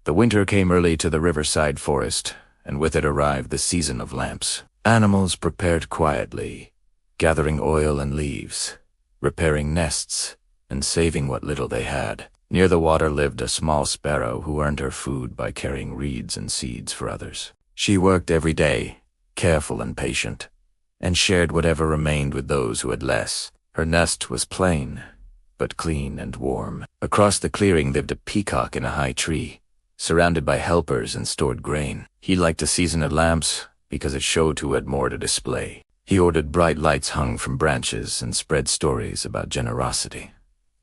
The winter came early to the riverside forest, and with it arrived the season of lamps. Animals prepared quietly, gathering oil and leaves, repairing nests, and saving what little they had. Near the water lived a small sparrow who earned her food by carrying reeds and seeds for others. She worked every day, careful and patient, and shared whatever remained with those who had less. Her nest was plain, but clean and warm. Across the clearing lived a peacock in a high tree, surrounded by helpers and stored grain. He liked a season of lamps because it showed who had more to display. He ordered bright lights hung from branches and spread stories about generosity.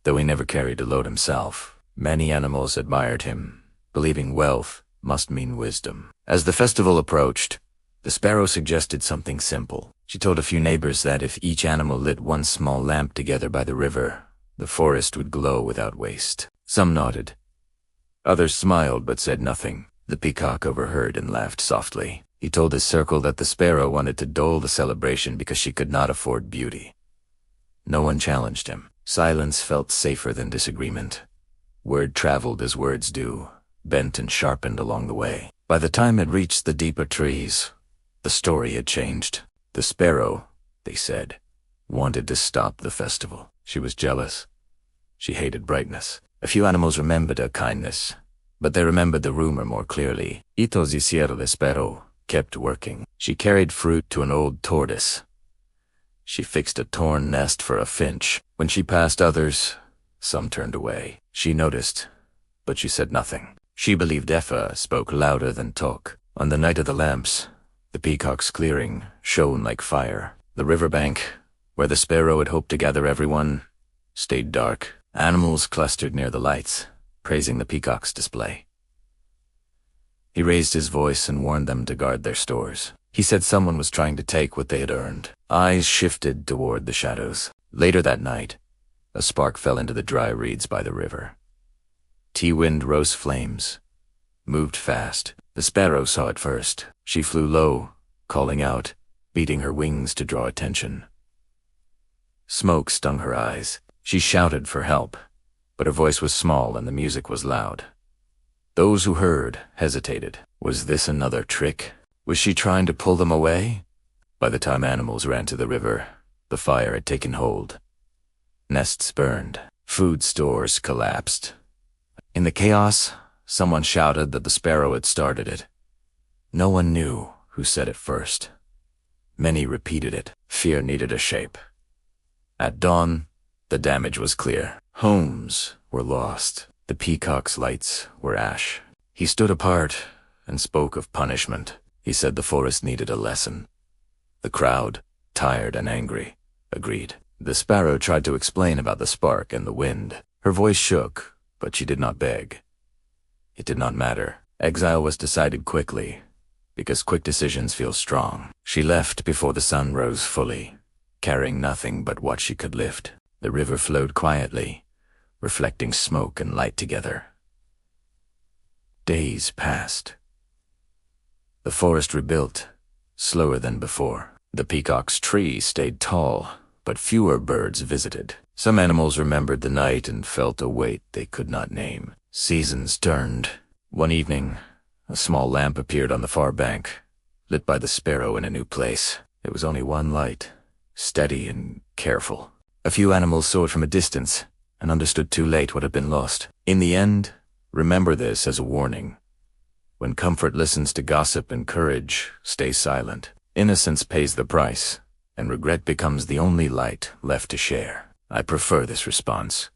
Though he never carried a load himself, many animals admired him, believing wealth must mean wisdom. As the festival approached, the sparrow suggested something simple. She told a few neighbors that if each animal lit one small lamp together by the river, the forest would glow without waste. Some nodded. Others smiled but said nothing. The peacock overheard and laughed softly. He told his circle that the sparrow wanted to dull the celebration because she could not afford beauty. No one challenged him. Silence felt safer than disagreement. Word traveled as words do, bent and sharpened along the way. By the time it reached the deeper trees, the story had changed. The sparrow, they said, wanted to stop the festival. She was jealous. She hated brightness. A few animals remembered her kindness, but they remembered the rumor more clearly. Itos hicieron el sparrow kept working. She carried fruit to an old tortoise. She fixed a torn nest for a finch. When she passed others, some turned away. She noticed, but she said nothing. She believed Effa spoke louder than talk. On the night of the lamps, the peacock's clearing shone like fire. The riverbank, where the sparrow had hoped to gather everyone, stayed dark. Animals clustered near the lights, praising the peacock's display. He raised his voice and warned them to guard their stores. He said someone was trying to take what they had earned. Eyes shifted toward the shadows. Later that night, a spark fell into the dry reeds by the river. T-wind rose flames, moved fast. The sparrow saw it first. She flew low, calling out, beating her wings to draw attention. Smoke stung her eyes. She shouted for help, but her voice was small and the music was loud. Those who heard hesitated. Was this another trick? Was she trying to pull them away? By the time animals ran to the river, the fire had taken hold. Nests burned. Food stores collapsed. In the chaos, someone shouted that the sparrow had started it. No one knew who said it first. Many repeated it. Fear needed a shape. At dawn, the damage was clear. Homes were lost. The peacock's lights were ash. He stood apart and spoke of punishment. He said the forest needed a lesson. The crowd, tired and angry, agreed. The sparrow tried to explain about the spark and the wind. Her voice shook, but she did not beg. It did not matter. Exile was decided quickly, because quick decisions feel strong. She left before the sun rose fully, carrying nothing but what she could lift. The river flowed quietly, reflecting smoke and light together. Days passed. The forest rebuilt, slower than before. The peacock's tree stayed tall, but fewer birds visited. Some animals remembered the night and felt a weight they could not name. Seasons turned. One evening, a small lamp appeared on the far bank, lit by the sparrow in a new place. It was only one light, steady and careful. A few animals saw it from a distance and understood too late what had been lost. In the end, remember this as a warning. When comfort listens to gossip and courage stays silent, innocence pays the price, and regret becomes the only light left to share. I prefer this response.